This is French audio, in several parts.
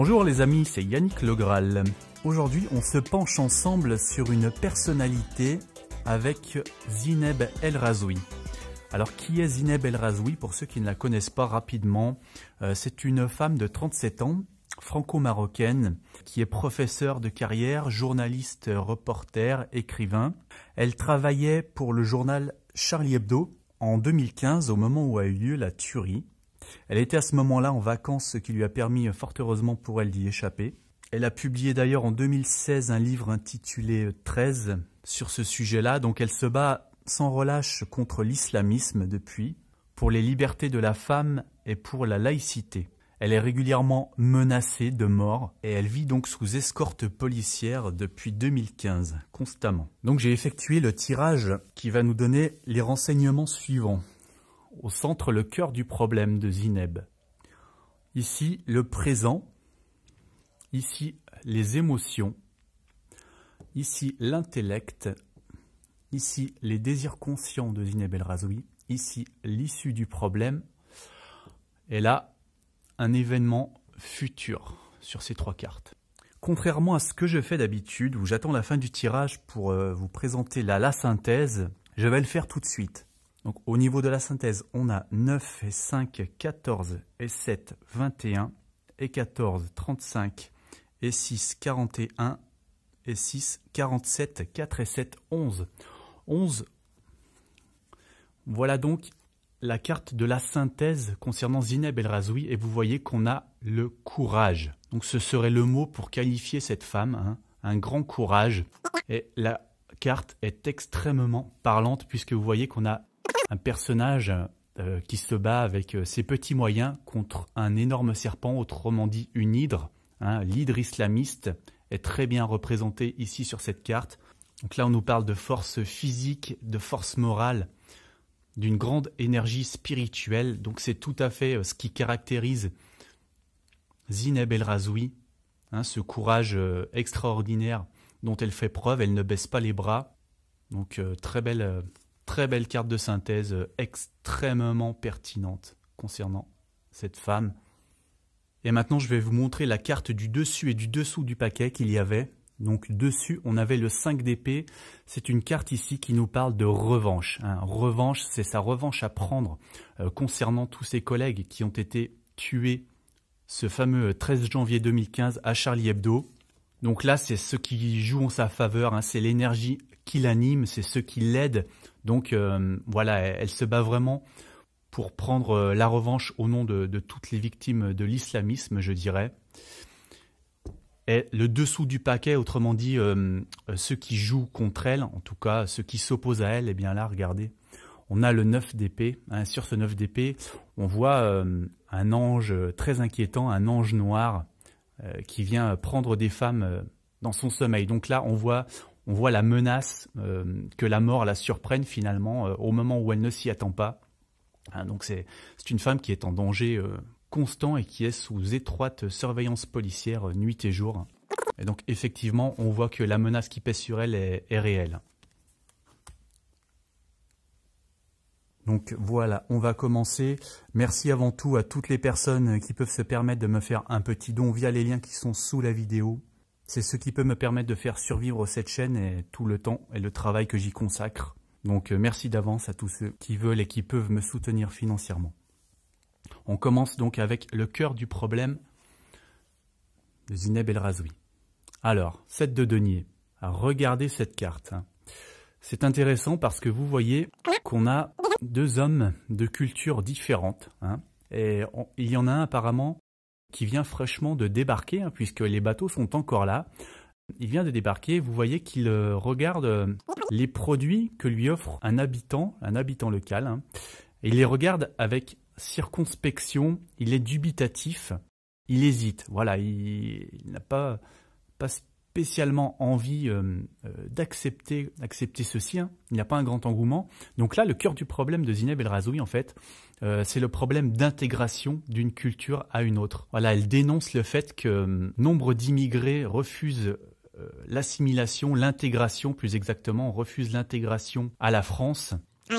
Bonjour les amis, c'est Yannick Le Graal. Aujourd'hui, on se penche ensemble sur une personnalité avec Zineb El Razoui. Alors, qui est Zineb El Razoui? Pour ceux qui ne la connaissent pas rapidement, c'est une femme de 37 ans, franco-marocaine, qui est professeure de carrière, journaliste, reporter, écrivain. Elle travaillait pour le journal Charlie Hebdo en 2015, au moment où a eu lieu la tuerie. Elle était à ce moment-là en vacances, ce qui lui a permis, fort heureusement pour elle, d'y échapper. Elle a publié d'ailleurs en 2016 un livre intitulé 13 sur ce sujet-là. Donc elle se bat sans relâche contre l'islamisme depuis, pour les libertés de la femme et pour la laïcité. Elle est régulièrement menacée de mort et elle vit donc sous escorte policière depuis 2015, constamment. Donc j'ai effectué le tirage qui va nous donner les renseignements suivants. Au centre, le cœur du problème de Zineb. Ici, le présent. Ici, les émotions. Ici, l'intellect. Ici, les désirs conscients de Zineb El Razoui. Ici, l'issue du problème. Et là, un événement futur sur ces trois cartes. Contrairement à ce que je fais d'habitude, où j'attends la fin du tirage pour vous présenter la synthèse, je vais le faire tout de suite. Donc, au niveau de la synthèse, on a 9 et 5, 14 et 7, 21 et 14, 35 et 6, 41 et 6, 47, 4 et 7, 11. 11, voilà donc la carte de la synthèse concernant Zineb El Razoui et vous voyez qu'on a le courage. Donc, ce serait le mot pour qualifier cette femme, hein, un grand courage. Et la carte est extrêmement parlante puisque vous voyez qu'on a un personnage qui se bat avec ses petits moyens contre un énorme serpent, autrement dit une hydre. Hein. L'hydre islamiste est très bien représentée ici sur cette carte. Donc là, on nous parle de force physique, de force morale, d'une grande énergie spirituelle. Donc c'est tout à fait ce qui caractérise Zineb El Razoui, hein, ce courage extraordinaire dont elle fait preuve. Elle ne baisse pas les bras. Donc très belle carte de synthèse, extrêmement pertinente concernant cette femme. Et maintenant, je vais vous montrer la carte du dessus et du dessous du paquet qu'il y avait. Donc dessus, on avait le 5 d'épée. C'est une carte ici qui nous parle de revanche. Hein. Revanche, c'est sa revanche à prendre concernant tous ses collègues qui ont été tués ce fameux 13 janvier 2015 à Charlie Hebdo. Donc là, c'est ce qui joue en sa faveur, hein. C'est l'énergie qui l'anime, c'est ce qui l'aide. Donc voilà, elle se bat vraiment pour prendre la revanche au nom de toutes les victimes de l'islamisme, je dirais. Et le dessous du paquet, autrement dit, ceux qui jouent contre elle, en tout cas ceux qui s'opposent à elle, eh bien là, regardez, on a le 9 d'épée. Hein. Sur ce 9 d'épée, on voit un ange très inquiétant, un ange noir qui vient prendre des femmes dans son sommeil. Donc là, on voit la menace que la mort la surprenne finalement au moment où elle ne s'y attend pas. Hein, donc c'est une femme qui est en danger constant et qui est sous étroite surveillance policière nuit et jour. Et donc effectivement, on voit que la menace qui pèse sur elle est réelle. Donc voilà, on va commencer. Merci avant tout à toutes les personnes qui peuvent se permettre de me faire un petit don via les liens qui sont sous la vidéo. C'est ce qui peut me permettre de faire survivre cette chaîne et tout le temps et le travail que j'y consacre. Donc merci d'avance à tous ceux qui veulent et qui peuvent me soutenir financièrement. On commence donc avec le cœur du problème de Zineb El Razoui. Alors, 7 de denier. Alors, regardez cette carte. C'est intéressant parce que vous voyez qu'on a deux hommes de cultures différentes. Hein, et il y en a un apparemment qui vient fraîchement de débarquer, hein, puisque les bateaux sont encore là. Il vient de débarquer, vous voyez qu'il regarde les produits que lui offre un habitant local. Hein, et il les regarde avec circonspection, il est dubitatif, il hésite. Voilà, il n'a pas spécialement envie d'accepter ceci. Hein. Il n'y a pas un grand engouement. Donc là, le cœur du problème de Zineb El Razoui, en fait, c'est le problème d'intégration d'une culture à une autre. Voilà, elle dénonce le fait que nombre d'immigrés refusent l'assimilation, l'intégration plus exactement, refusent l'intégration à la France.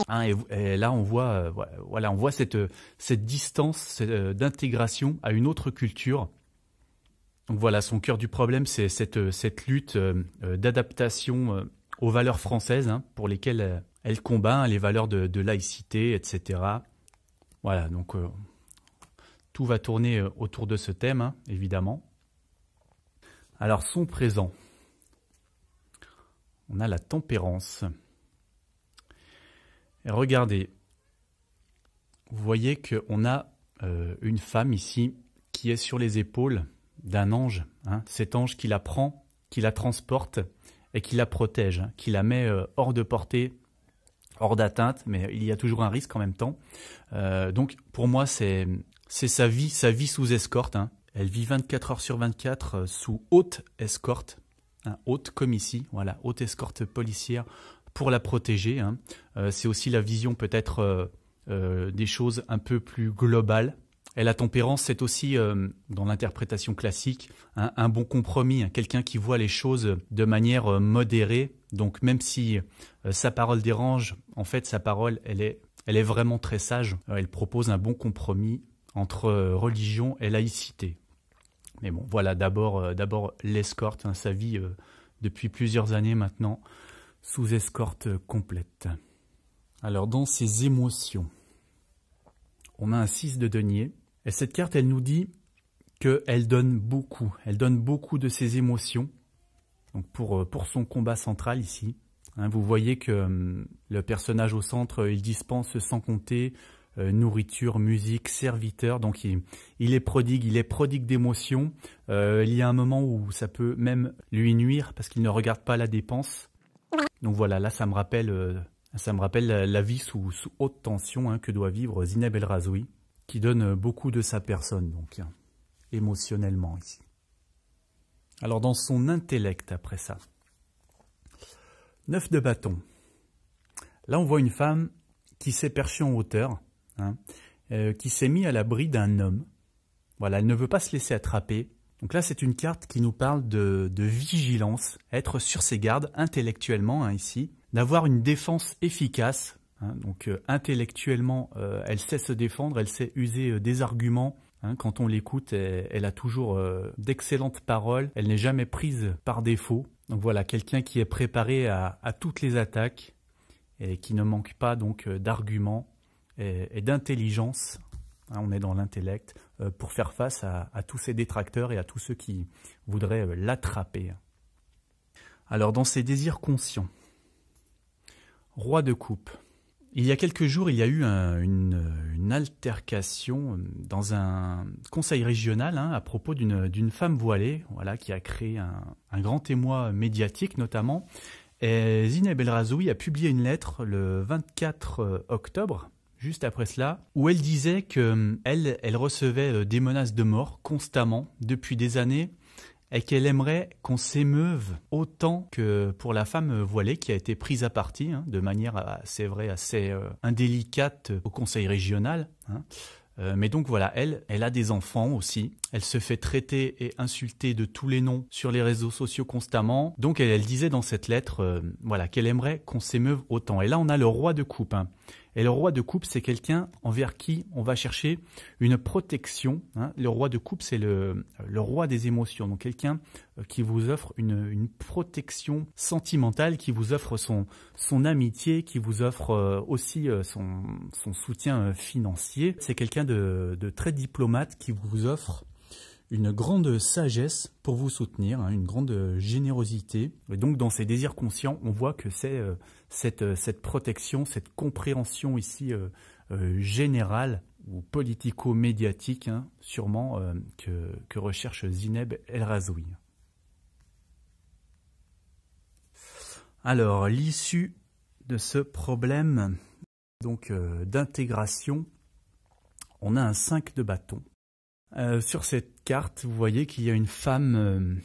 Hein, et là, on voit, voilà, on voit cette distance d'intégration à une autre culture. Donc voilà, son cœur du problème, c'est cette lutte d'adaptation aux valeurs françaises, hein, pour lesquelles elle combat, hein, les valeurs de laïcité, etc. Voilà, donc tout va tourner autour de ce thème, hein, évidemment. Alors, son présent. On a la tempérance. Et regardez, vous voyez qu'on a une femme ici qui est sur les épaules d'un ange, hein, cet ange qui la prend, qui la transporte et qui la protège, hein, qui la met hors de portée, hors d'atteinte, mais il y a toujours un risque en même temps. Donc pour moi, c'est sa vie sous escorte, hein. Elle vit 24 heures sur 24 sous haute escorte, hein, haute comme ici, voilà, haute escorte policière pour la protéger, hein. C'est aussi la vision peut-être des choses un peu plus globales. Et la tempérance, c'est aussi, dans l'interprétation classique, un bon compromis, hein, quelqu'un qui voit les choses de manière modérée. Donc même si sa parole dérange, en fait sa parole, elle est vraiment très sage. Elle propose un bon compromis entre religion et laïcité. Mais bon, voilà, d'abord l'escorte, hein, sa vie depuis plusieurs années maintenant, sous escorte complète. Alors dans ses émotions, on a un 6 de denier. Et cette carte, elle nous dit qu'elle donne beaucoup. Elle donne beaucoup de ses émotions. Donc pour son combat central ici, hein, vous voyez que le personnage au centre, il dispense sans compter nourriture, musique, serviteur. Donc il est prodigue d'émotions. Il y a un moment où ça peut même lui nuire parce qu'il ne regarde pas la dépense. Donc voilà, là ça me rappelle la vie sous haute tension, hein, que doit vivre Zineb El Razoui, qui donne beaucoup de sa personne, donc émotionnellement ici. Alors dans son intellect après ça, 9 de bâton. Là on voit une femme qui s'est perchée en hauteur, hein, qui s'est mise à l'abri d'un homme. Voilà, elle ne veut pas se laisser attraper. Donc là c'est une carte qui nous parle de vigilance, être sur ses gardes intellectuellement, hein, ici, d'avoir une défense efficace. Hein, donc intellectuellement, elle sait se défendre, elle sait user des arguments. Hein, quand on l'écoute, elle a toujours d'excellentes paroles. Elle n'est jamais prise par défaut. Donc voilà, quelqu'un qui est préparé à toutes les attaques et qui ne manque pas donc d'arguments et d'intelligence. Hein, on est dans l'intellect pour faire face à tous ses détracteurs et à tous ceux qui voudraient l'attraper. Alors dans ses désirs conscients, roi de coupe. Il y a quelques jours, il y a eu une altercation dans un conseil régional, hein, à propos d'une femme voilée, voilà, qui a créé un grand émoi médiatique notamment. Et Zineb El Razoui a publié une lettre le 24 octobre, juste après cela, où elle disait qu'elle recevait des menaces de mort constamment depuis des années, et qu'elle aimerait qu'on s'émeuve autant que pour la femme voilée qui a été prise à partie, hein, de manière, c'est vrai, assez indélicate au conseil régional. Hein. Mais donc voilà, elle a des enfants aussi. Elle se fait traiter et insulter de tous les noms sur les réseaux sociaux constamment. Donc elle disait dans cette lettre voilà, qu'elle aimerait qu'on s'émeuve autant. Et là, on a le roi de coupe. Hein. Et le roi de coupe, c'est quelqu'un envers qui on va chercher une protection. Hein. Le roi de coupe, c'est le roi des émotions. Donc quelqu'un qui vous offre une protection sentimentale, qui vous offre son amitié, qui vous offre aussi son soutien financier. C'est quelqu'un de très diplomate qui vous offre une grande sagesse pour vous soutenir, hein, une grande générosité. Et donc dans ces désirs conscients, on voit que c'est cette protection, cette compréhension ici générale ou politico-médiatique, hein, sûrement, que recherche Zineb El Razoui. Alors, l'issue de ce problème donc d'intégration, on a un 5 de bâton. Sur cette carte, vous voyez qu'il y a une femme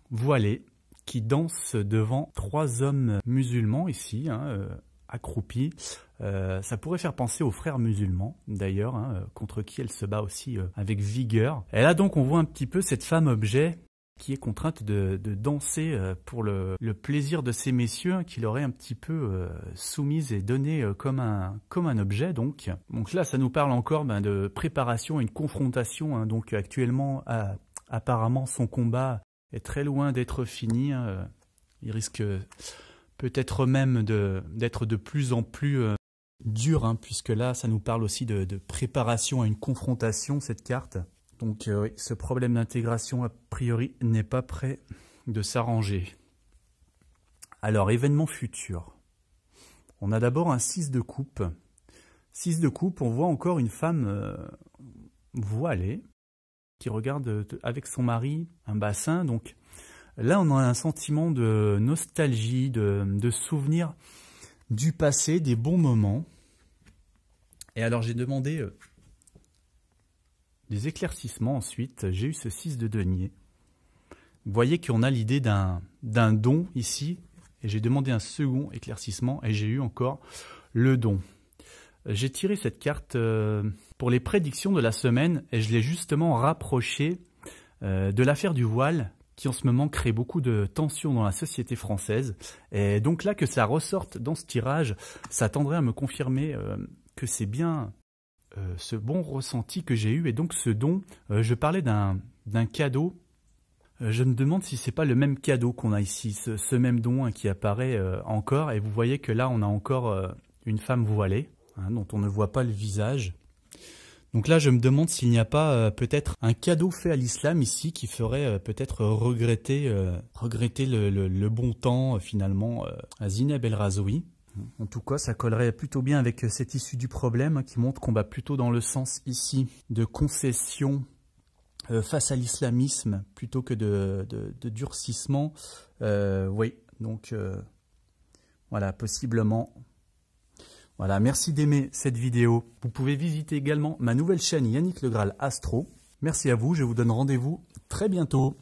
voilée qui danse devant 3 hommes musulmans ici, hein, accroupis. Ça pourrait faire penser aux frères musulmans, d'ailleurs, hein, contre qui elle se bat aussi avec vigueur. Et là donc on voit un petit peu cette femme objet qui est contrainte de danser pour le plaisir de ces messieurs, hein, qui l'auraient un petit peu soumise et donnée comme un objet. Donc là, ça nous parle encore de préparation à une confrontation, hein, donc actuellement à apparemment son combat est très loin d'être fini. Hein. Il risque peut-être même d'être de plus en plus dur, hein, puisque là, ça nous parle aussi de préparation à une confrontation, cette carte. Donc oui, ce problème d'intégration, a priori, n'est pas prêt de s'arranger. Alors, événement futur. On a d'abord un 6 de coupe. 6 de coupe, on voit encore une femme voilée qui regarde avec son mari un bassin. Donc là, on a un sentiment de nostalgie, de souvenir du passé, des bons moments. Et alors, j'ai demandé des éclaircissements ensuite. J'ai eu ce 6 de denier. Vous voyez qu'on a l'idée d'un don ici. Et j'ai demandé un second éclaircissement et j'ai eu encore le don. J'ai tiré cette carte pour les prédictions de la semaine et je l'ai justement rapproché de l'affaire du voile qui en ce moment crée beaucoup de tensions dans la société française. Et donc là que ça ressorte dans ce tirage, ça tendrait à me confirmer que c'est bien ce bon ressenti que j'ai eu. Et donc ce don, je parlais d'un cadeau. Je me demande si c'est pas le même cadeau qu'on a ici, ce même don hein, qui apparaît encore. Et vous voyez que là, on a encore une femme voilée, hein, dont on ne voit pas le visage. Donc là, je me demande s'il n'y a pas peut-être un cadeau fait à l'islam ici qui ferait peut-être regretter le bon temps finalement à Zineb El Razoui. En tout cas, ça collerait plutôt bien avec cette issue du problème hein, qui montre qu'on va plutôt dans le sens ici de concession face à l'islamisme plutôt que de durcissement. Oui, donc voilà, possiblement. Voilà, merci d'aimer cette vidéo. Vous pouvez visiter également ma nouvelle chaîne Yannick Le Graal Astro. Merci à vous, je vous donne rendez-vous très bientôt.